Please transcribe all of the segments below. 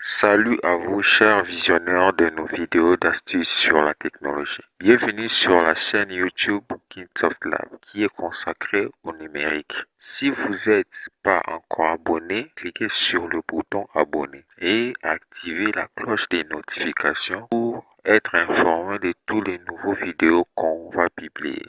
Salut à vous chers visionneurs de nos vidéos d'astuces sur la technologie. Bienvenue sur la chaîne YouTube Kingsoft Lab qui est consacrée au numérique. Si vous n'êtes pas encore abonné, cliquez sur le bouton abonner et activez la cloche des notifications pour être informé de tous les nouveaux vidéos qu'on va publier.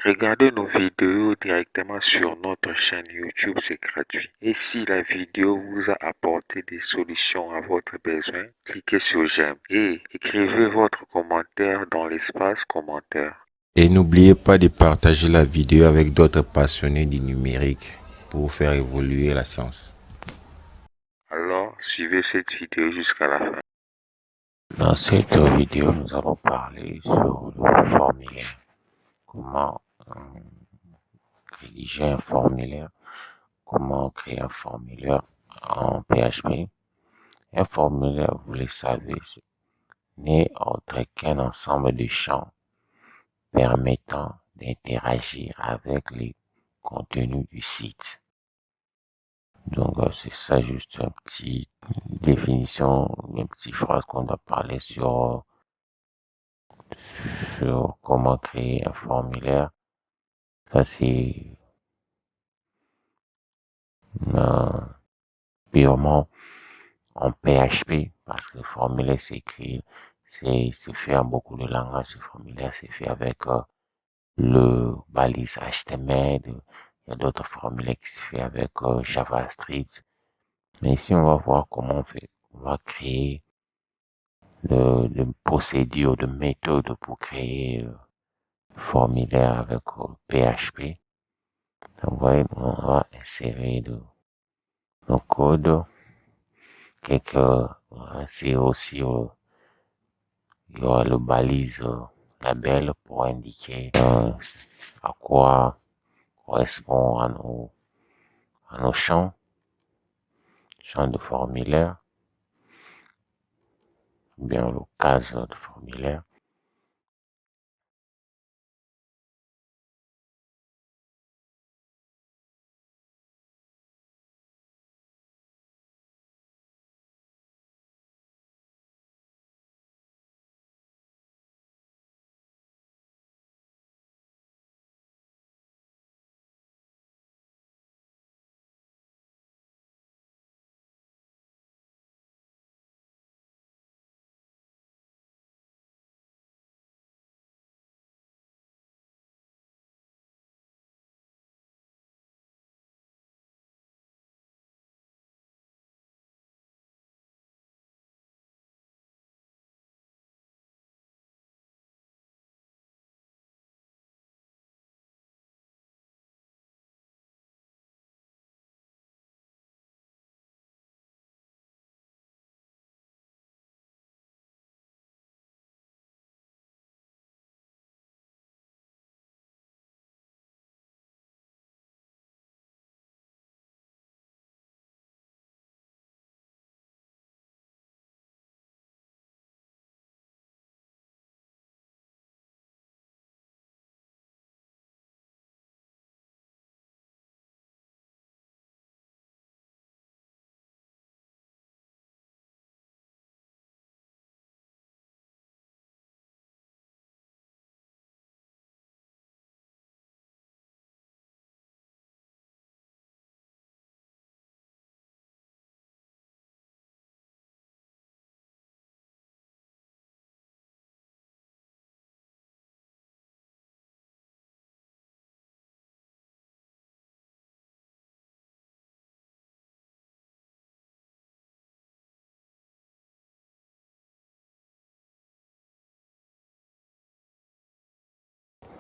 Regardez nos vidéos directement sur notre chaîne YouTube, c'est gratuit. Et si la vidéo vous a apporté des solutions à votre besoin, cliquez sur j'aime et écrivez votre commentaire dans l'espace commentaire. Et n'oubliez pas de partager la vidéo avec d'autres passionnés du numérique pour faire évoluer la science. Alors, suivez cette vidéo jusqu'à la fin. Dans cette vidéo, nous allons parler sur le formulaire. Comment rédiger un formulaire, comment créer un formulaire en PHP. Un formulaire, vous le savez, n'est autre qu'un ensemble de champs permettant d'interagir avec les contenus du site. Donc, c'est ça, juste une petite définition, une petite phrase qu'on doit parler sur comment créer un formulaire. Ça, c'est euh, purement en PHP parce que le formulaire s'écrit, c'est fait en beaucoup de langages. Le formulaire, c'est fait avec le balise HTML. Il y a d'autres formulaires qui se fait avec JavaScript. Mais ici, on va voir comment on fait. On va créer de procédure, de méthode pour créer formulaire avec PHP. Donc, voyez, on va insérer nos codes. C'est aussi, il y aura le balise label pour indiquer à quoi correspond à nos champs de formulaire, ou bien le case de formulaire.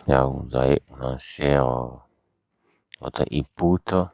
Là, vous avez, on insère notre input.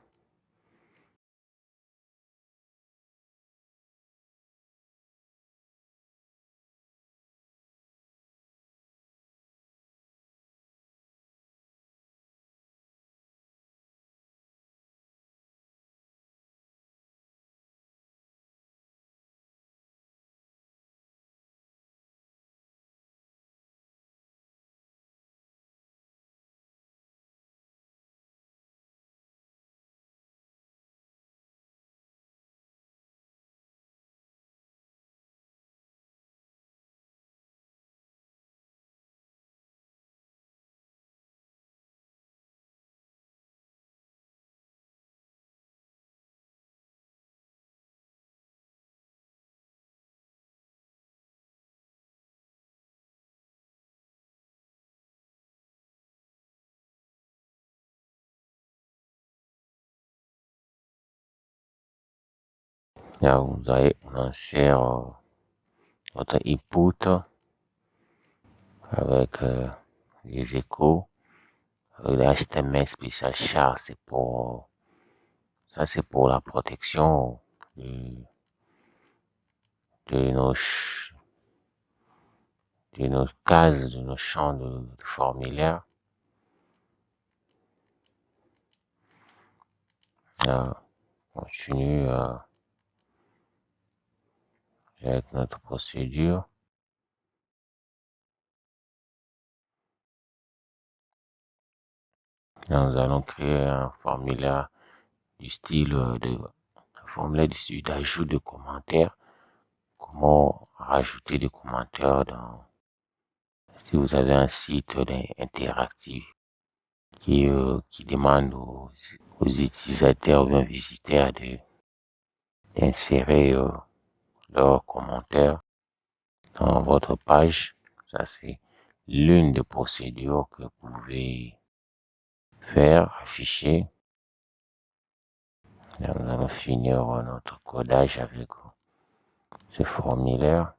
Là, on insère notre input avec les échos. Le HTML spécial char, c'est pour la protection de, de nos, de nos cases, de nos champs de formulaire. Là, on continue avec notre procédure. Là, nous allons créer un formulaire du style d'ajout de commentaires. Comment rajouter des commentaires si vous avez un site interactif qui demande aux utilisateurs ou bien visiteurs d'insérer leurs commentaires dans votre page. Ça, c'est l'une des procédures que vous pouvez faire, afficher. Là, nous allons finir notre codage avec ce formulaire.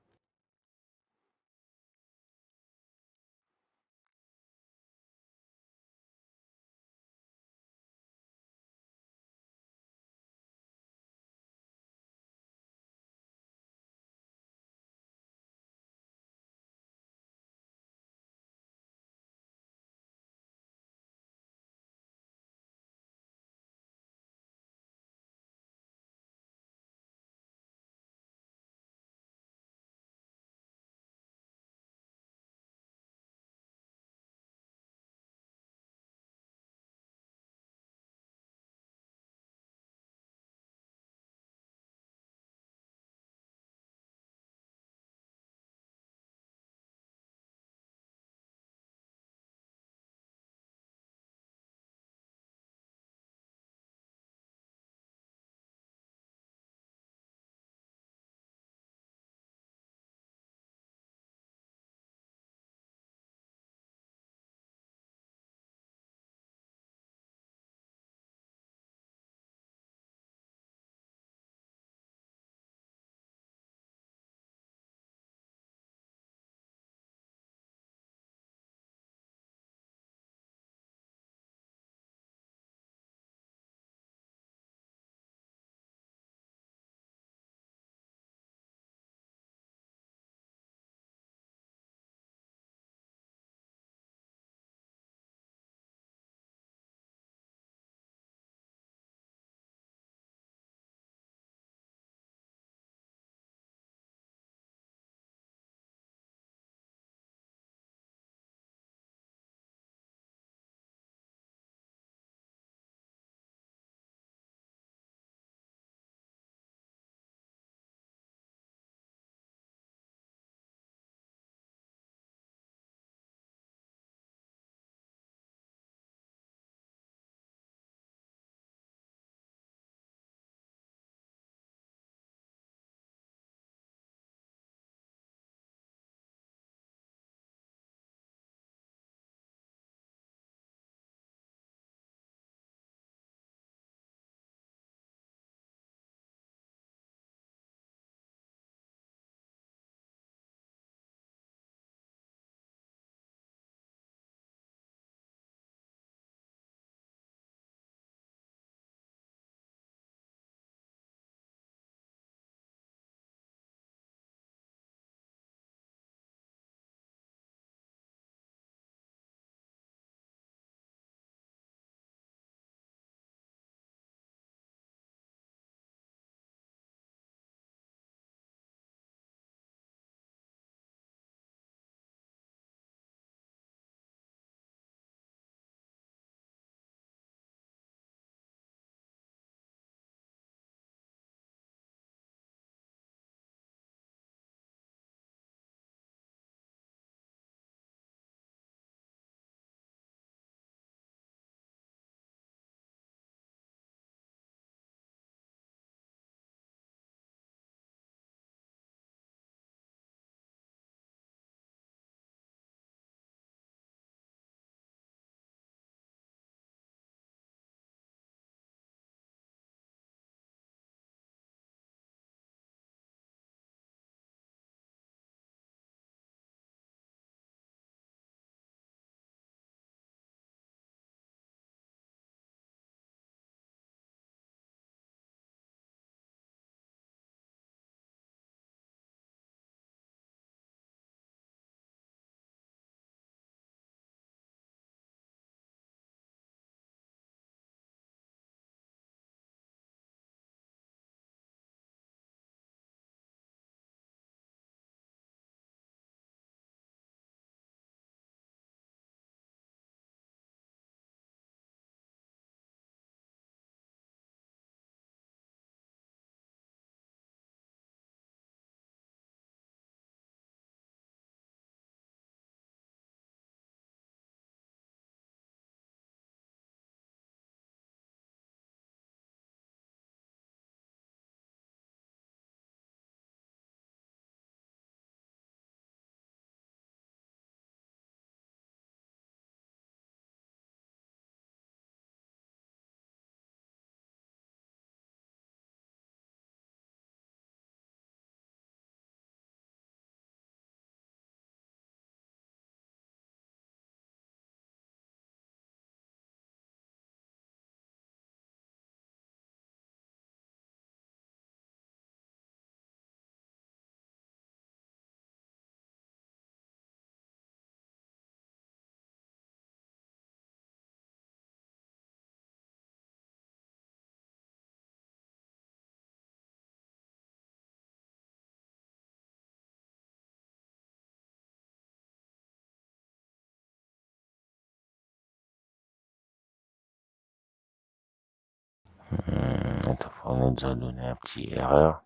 on nous a donné un petit erreur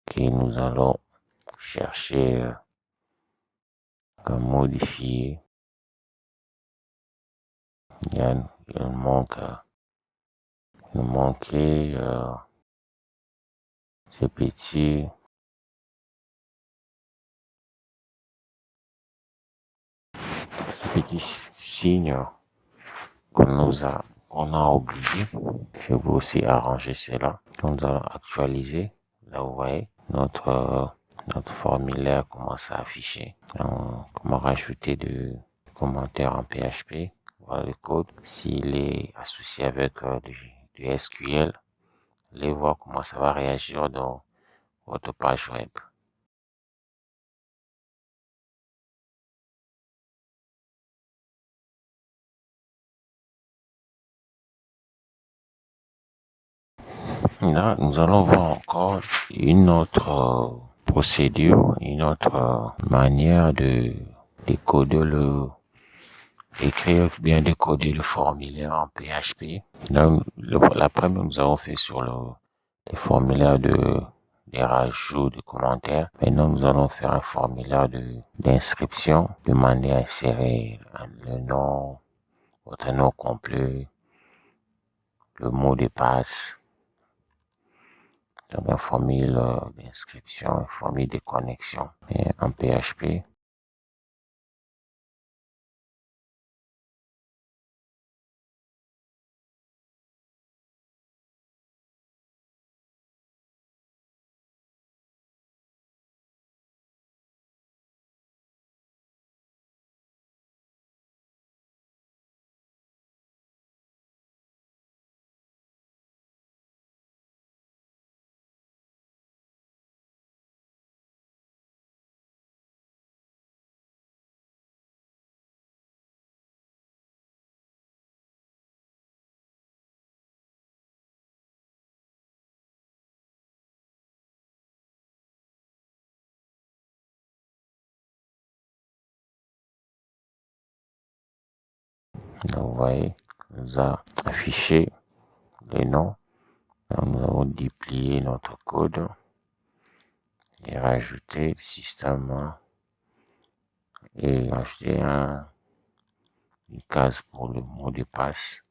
que nous allons chercher à modifier. Il nous manquait ces petits signes qu'on a oublié. Je vais aussi arranger cela. Donc, nous allons actualiser. Là, vous voyez, notre formulaire commence à afficher. Comment rajouter de commentaires en PHP. Voilà le code. S'il est associé avec du SQL, allez voir comment ça va réagir dans votre page web. Là, nous allons voir encore une autre procédure, une autre manière d'écrire, bien décoder le formulaire en PHP. Donc, la première, nous avons fait sur les formulaires des rajouts de commentaires. Maintenant, nous allons faire un formulaire d'inscription, demander à insérer le nom, votre nom complet, le mot de passe. Donc, un formule d'inscription, un formule de connexion en PHP. Donc, vous voyez, nous a affiché les noms. Donc, nous avons déplié notre code et rajouté système et ajouté une case pour le mot de passe.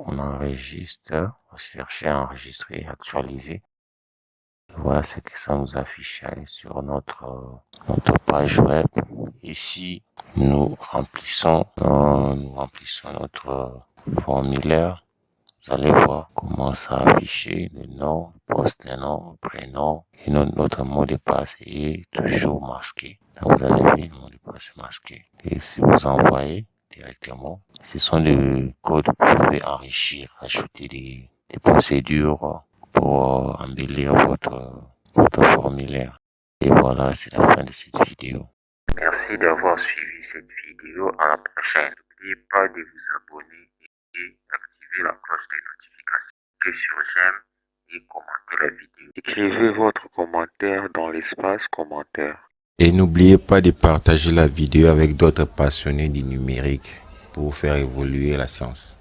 on enregistre, on cherche à enregistrer, actualiser. Voilà ce que ça nous affiche sur notre page web. Ici, nous remplissons notre formulaire. Vous allez voir comment ça affiche le nom, post-nom, prénom et notre mot de passe est toujours masqué. Donc, vous avez vu, le mot de passe est masqué. Et si vous envoyez directement, ce sont des codes que vous pouvez enrichir, ajouter des procédures pour embellir votre formulaire. Et voilà, c'est la fin de cette vidéo. Merci d'avoir suivi cette vidéo. À la prochaine. N'oubliez pas de vous abonner et activer la cloche de notification. Cliquez sur j'aime et commentez la vidéo. Écrivez votre commentaire dans l'espace commentaire. Et n'oubliez pas de partager la vidéo avec d'autres passionnés du numérique pour faire évoluer la science.